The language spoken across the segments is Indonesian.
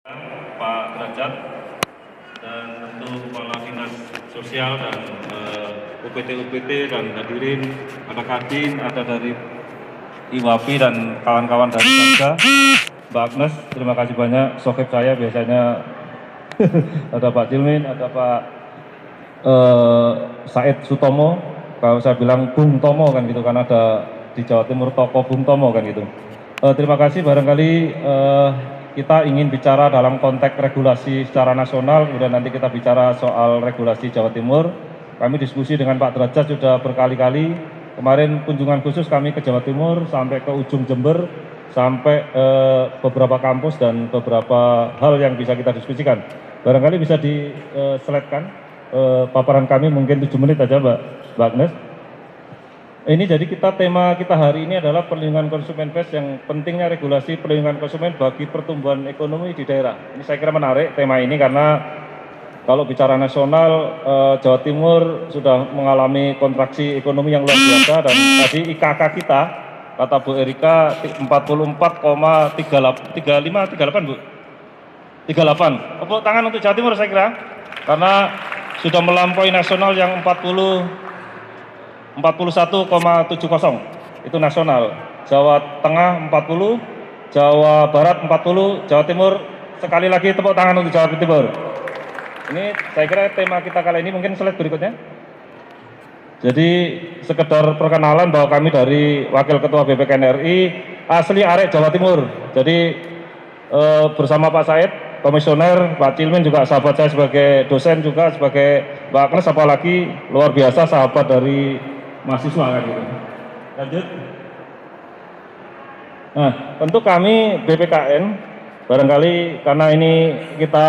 Pak Derajat dan tentu Kepala Dinas Sosial dan UPT dan hadirin, ada Kadin, ada dari IWAPI dan kawan-kawan dari Satga, Mbak Agnes, terima kasih banyak. Sokep saya biasanya ada Pak Cilmin, ada Pak Said Sutomo, kalau saya bilang Bung Tomo kan gitu, kan ada di Jawa Timur toko Bung Tomo kan gitu. Terima kasih. Barangkali kita ingin bicara dalam konteks regulasi secara nasional, kemudian nanti kita bicara soal regulasi Jawa Timur. Kami diskusi dengan Pak Derajat sudah berkali-kali. Kemarin kunjungan khusus kami ke Jawa Timur sampai ke ujung Jember, sampai beberapa kampus dan beberapa hal yang bisa kita diskusikan. Barangkali bisa di slide-kan paparan kami, mungkin 7 menit aja Mbak Agnes. Ini jadi tema kita hari ini adalah perlindungan konsumen PES, yang pentingnya regulasi perlindungan konsumen bagi pertumbuhan ekonomi di daerah. Ini saya kira menarik tema ini karena kalau bicara nasional, Jawa Timur sudah mengalami kontraksi ekonomi yang luar biasa, dan tadi IKK kita, kata Bu Erika, 44,38 Bu? 38. Tepuk tangan untuk Jawa Timur saya kira, karena sudah melampaui nasional yang 41,70 itu nasional. Jawa Tengah 40, Jawa Barat 40, Jawa Timur sekali lagi tepuk tangan untuk Jawa Timur. Ini saya kira tema kita kali ini, mungkin slide berikutnya. Jadi sekedar perkenalan bahwa kami dari Wakil Ketua BPKN RI asli arek Jawa Timur. Jadi bersama Pak Said, komisioner, Pak Cilmin juga sahabat saya sebagai dosen, juga sebagai Mbak Agnes, apalagi luar biasa sahabat dari mahasiswa kan gitu. Lanjut. Nah, tentu kami BPKN barangkali karena ini kita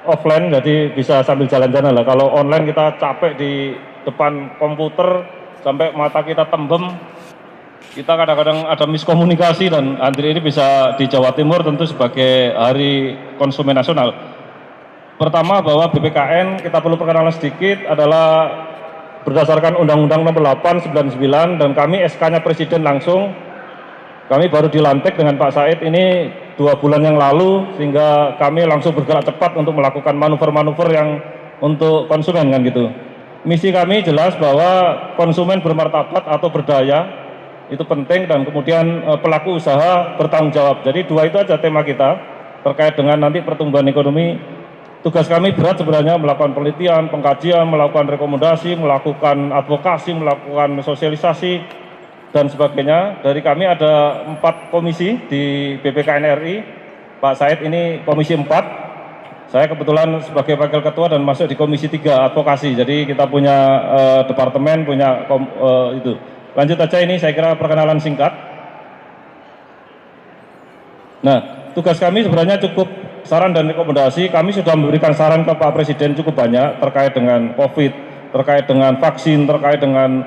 offline jadi bisa sambil jalan-jalan lah. Kalau online kita capek di depan komputer sampai mata kita tembem, kita kadang-kadang ada miskomunikasi, dan hari ini bisa di Jawa Timur tentu sebagai Hari Konsumen Nasional. Pertama bahwa BPKN kita perlu perkenalan sedikit adalah berdasarkan Undang-Undang Nomor 8 99, dan kami SK-nya Presiden langsung. Kami baru dilantik dengan Pak Said ini 2 bulan yang lalu, sehingga kami langsung bergerak cepat untuk melakukan manuver-manuver yang untuk konsumen kan gitu. Misi kami jelas bahwa konsumen bermartabat atau berdaya itu penting, dan kemudian pelaku usaha bertanggung jawab. Jadi 2 itu aja tema kita terkait dengan nanti pertumbuhan ekonomi. Tugas kami berat sebenarnya melakukan penelitian, pengkajian, melakukan rekomendasi, melakukan advokasi, melakukan sosialisasi, dan sebagainya. Dari kami ada 4 komisi di BPKN RI. Pak Said ini komisi 4. Saya kebetulan sebagai wakil ketua dan masuk di komisi 3 advokasi. Jadi kita punya departemen, punya itu. Lanjut aja, ini saya kira perkenalan singkat. Nah, tugas kami sebenarnya cukup saran dan rekomendasi. Kami sudah memberikan saran ke Pak Presiden cukup banyak terkait dengan COVID, terkait dengan vaksin, terkait dengan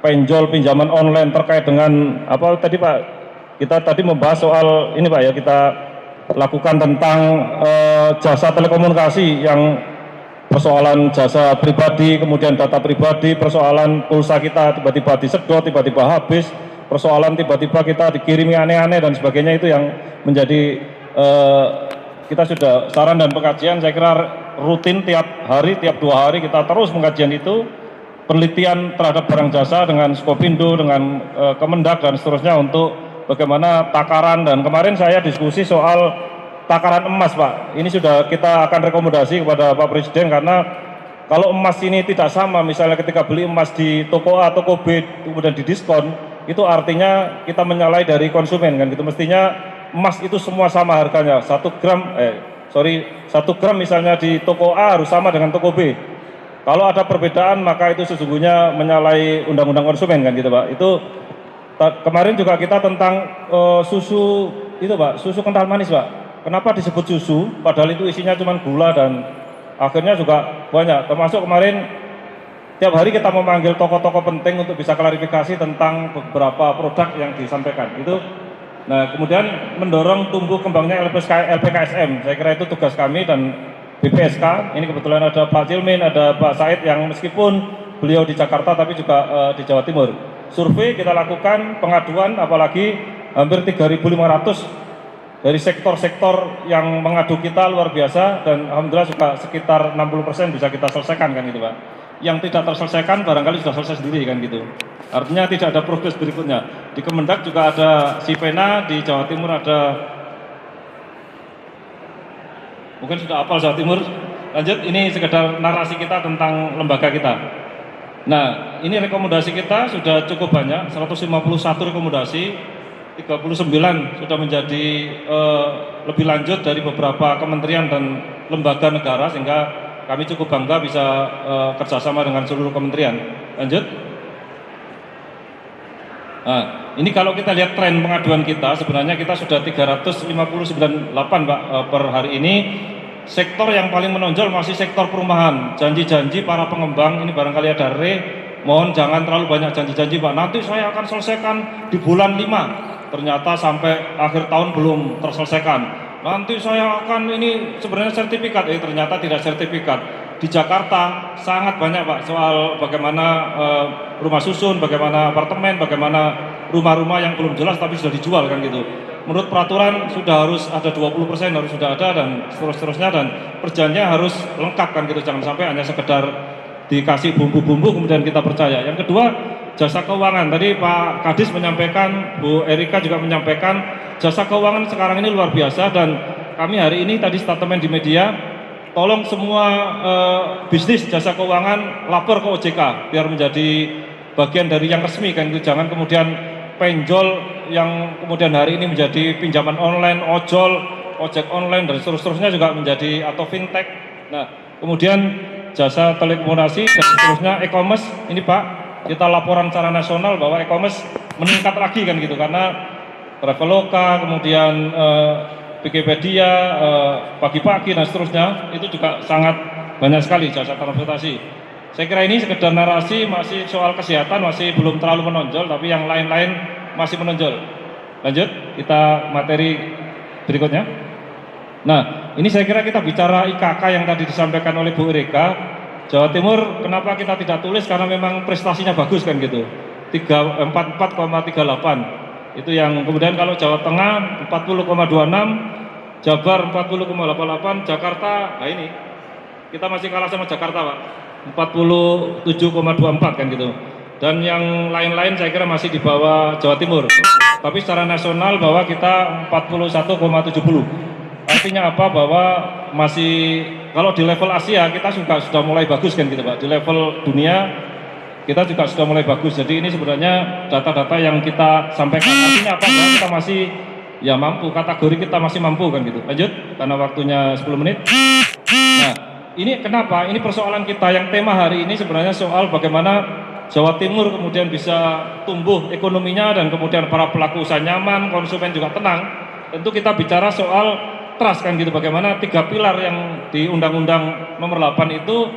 pinjaman online, terkait dengan apa tadi Pak, kita tadi membahas soal ini Pak ya, kita lakukan tentang jasa telekomunikasi, yang persoalan jasa pribadi, kemudian data pribadi, persoalan pulsa kita tiba-tiba disedot, tiba-tiba habis, persoalan tiba-tiba kita dikirimi aneh-aneh dan sebagainya. Itu yang menjadi kita sudah saran dan pengkajian, saya kira rutin tiap hari, tiap 2 hari kita terus pengkajian itu, penelitian terhadap barang jasa dengan Skopindo, dengan Kemendak dan seterusnya, untuk bagaimana takaran. Dan kemarin saya diskusi soal takaran emas Pak. Ini sudah kita akan rekomendasi kepada Pak Presiden, karena kalau emas ini tidak sama, misalnya ketika beli emas di toko A, toko B, kemudian didiskon, itu artinya kita menyalahi dari konsumen kan gitu. Mestinya emas itu semua sama harganya, 1 gram misalnya di toko A harus sama dengan toko B. Kalau ada perbedaan maka itu sesungguhnya menyalahi undang-undang konsumen kan gitu Pak. Itu kemarin juga kita tentang susu itu Pak, susu kental manis Pak. Kenapa disebut susu padahal itu isinya cuma gula, dan akhirnya juga banyak, termasuk kemarin tiap hari kita memanggil tokoh-tokoh penting untuk bisa klarifikasi tentang beberapa produk yang disampaikan itu. Nah, kemudian mendorong tumbuh kembangnya LPKSM. Saya kira itu tugas kami, dan BPSK. Ini kebetulan ada Pak Cilmin, ada Pak Said yang meskipun beliau di Jakarta tapi juga di Jawa Timur. Survei kita lakukan, pengaduan apalagi hampir 3.500 dari sektor-sektor yang mengadu kita luar biasa, dan alhamdulillah juga sekitar 60% bisa kita selesaikan kan gitu Pak. Yang tidak terselesaikan barangkali sudah selesai sendiri kan gitu. Artinya tidak ada progres berikutnya. Di Kemendak juga ada Sipena, di Jawa Timur ada, mungkin sudah hafal Jawa Timur. Lanjut, ini sekedar narasi kita tentang lembaga kita. Nah, ini rekomendasi kita sudah cukup banyak, 151 rekomendasi, 39 sudah menjadi lebih lanjut dari beberapa kementerian dan lembaga negara, sehingga kami cukup bangga bisa kerjasama dengan seluruh kementerian. Lanjut. Nah, ini kalau kita lihat tren pengaduan kita, sebenarnya kita sudah 359 Pak per hari ini. Sektor yang paling menonjol masih sektor perumahan. Janji-janji para pengembang, ini barangkali ada mohon jangan terlalu banyak janji-janji Pak. Nanti saya akan selesaikan di bulan 5. Ternyata sampai akhir tahun belum terselesaikan. Nanti saya akan ini sebenarnya sertifikat, ternyata tidak sertifikat. Di Jakarta sangat banyak Pak soal bagaimana rumah susun, bagaimana apartemen, bagaimana rumah-rumah yang belum jelas tapi sudah dijual kan gitu. Menurut peraturan sudah harus ada 20% harus sudah ada dan seterusnya, dan perjanjiannya harus lengkap kan gitu, jangan sampai hanya sekedar dikasih bumbu-bumbu kemudian kita percaya. Yang kedua, jasa keuangan. Tadi Pak Kadis menyampaikan, Bu Erika juga menyampaikan, jasa keuangan sekarang ini luar biasa, dan kami hari ini tadi statement di media, tolong semua bisnis jasa keuangan lapor ke OJK biar menjadi bagian dari yang resmi kan gitu. Jangan kemudian penjol yang kemudian hari ini menjadi pinjaman online, ojol, ojek online dan seterusnya juga menjadi, atau fintech. Nah, kemudian jasa telekomunikasi dan seterusnya, e-commerce ini Pak, kita laporan secara nasional bahwa e-commerce meningkat lagi kan gitu, karena Traveloka, kemudian Wikipedia, pagi-pagi dan seterusnya, itu juga sangat banyak sekali jasa transportasi. Saya kira ini sekedar narasi, masih soal kesehatan masih belum terlalu menonjol, tapi yang lain-lain masih menonjol. Lanjut, kita materi berikutnya. Nah, ini saya kira kita bicara IKK yang tadi disampaikan oleh Bu Erika. Jawa Timur, kenapa kita tidak tulis? Karena memang prestasinya bagus kan gitu. 44,38. Itu yang kemudian kalau Jawa Tengah 40,26, Jabar 40,88, Jakarta, nah ini kita masih kalah sama Jakarta Pak. 47,24 kan gitu. Dan yang lain-lain saya kira masih di bawah Jawa Timur. Tapi secara nasional bahwa kita 41,70. Artinya apa? Bahwa masih, kalau di level Asia kita juga sudah mulai bagus kan gitu Pak. Di level dunia kita juga sudah mulai bagus. Jadi ini sebenarnya data-data yang kita sampaikan. Artinya apa? Bahwa kita masih ya mampu, kategori kita masih mampu kan gitu. Lanjut, karena waktunya 10 menit. Nah, ini kenapa? Ini persoalan kita yang tema hari ini sebenarnya soal bagaimana Jawa Timur kemudian bisa tumbuh ekonominya dan kemudian para pelaku usaha nyaman, konsumen juga tenang. Tentu kita bicara soal trust kan gitu, bagaimana 3 pilar yang di Undang-Undang Nomor 8 itu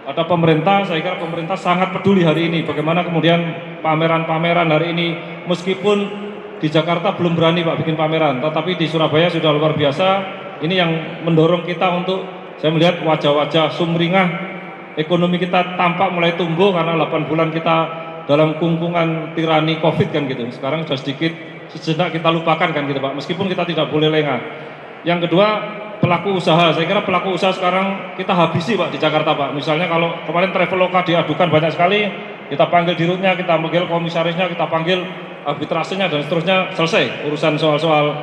ada pemerintah. Saya kira pemerintah sangat peduli hari ini bagaimana kemudian pameran-pameran hari ini, meskipun di Jakarta belum berani Pak bikin pameran, tetapi di Surabaya sudah luar biasa. Ini yang mendorong kita untuk, saya melihat wajah-wajah sumringah, ekonomi kita tampak mulai tumbuh karena 8 bulan kita dalam kungkungan tirani COVID kan gitu. Sekarang sudah sedikit, sejenak kita lupakan kan gitu Pak, meskipun kita tidak boleh lengah. Yang kedua, pelaku usaha. Saya kira pelaku usaha sekarang kita habisi Pak di Jakarta Pak. Misalnya kalau kemarin Traveloka diadukan banyak sekali, kita panggil dirutnya, kita panggil komisarisnya, kita panggil arbitrasenya dan seterusnya, selesai urusan soal-soal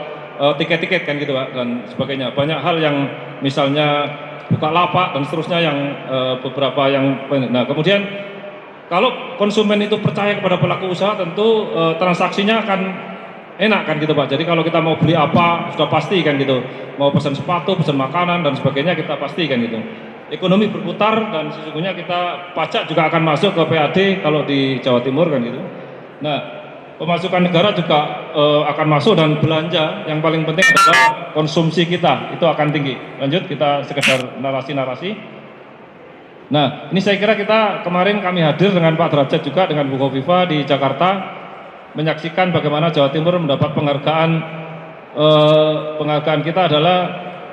tiket-tiket kan gitu Pak dan sebagainya. Banyak hal yang misalnya buka lapak dan seterusnya yang beberapa yang, nah kemudian kalau konsumen itu percaya kepada pelaku usaha, tentu transaksinya akan enak kan gitu Pak. Jadi kalau kita mau beli apa sudah pasti kan gitu, mau pesan sepatu, pesan makanan dan sebagainya kita pasti kan gitu. Ekonomi berputar dan sesungguhnya kita pajak juga akan masuk ke PAD kalau di Jawa Timur kan gitu. Nah, pemasukan negara juga akan masuk dan belanja yang paling penting adalah konsumsi kita itu akan tinggi. Lanjut, kita sekedar narasi-narasi. Nah, ini saya kira kita kemarin kami hadir dengan Pak Derajat juga dengan Bu Kofifa di Jakarta menyaksikan bagaimana Jawa Timur mendapat penghargaan. Penghargaan kita adalah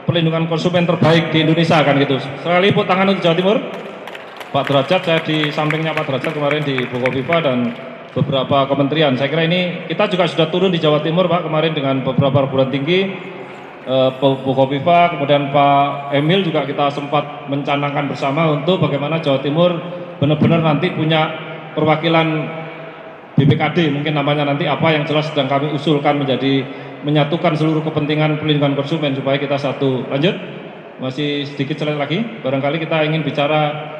pelindungan konsumen terbaik di Indonesia kan gitu. Sekali liput tangan untuk Jawa Timur. Pak Derajat, saya di sampingnya Pak Derajat kemarin di Bu Kofifa dan beberapa kementerian. Saya kira ini kita juga sudah turun di Jawa Timur Pak kemarin dengan beberapa perguruan tinggi Bu Kofifa, kemudian Pak Emil juga kita sempat mencanangkan bersama untuk bagaimana Jawa Timur benar-benar nanti punya perwakilan BPKD, mungkin namanya nanti apa, yang jelas sedang kami usulkan menjadi menyatukan seluruh kepentingan pelindungan konsumen supaya kita satu. Lanjut, masih sedikit slide lagi, barangkali kita ingin bicara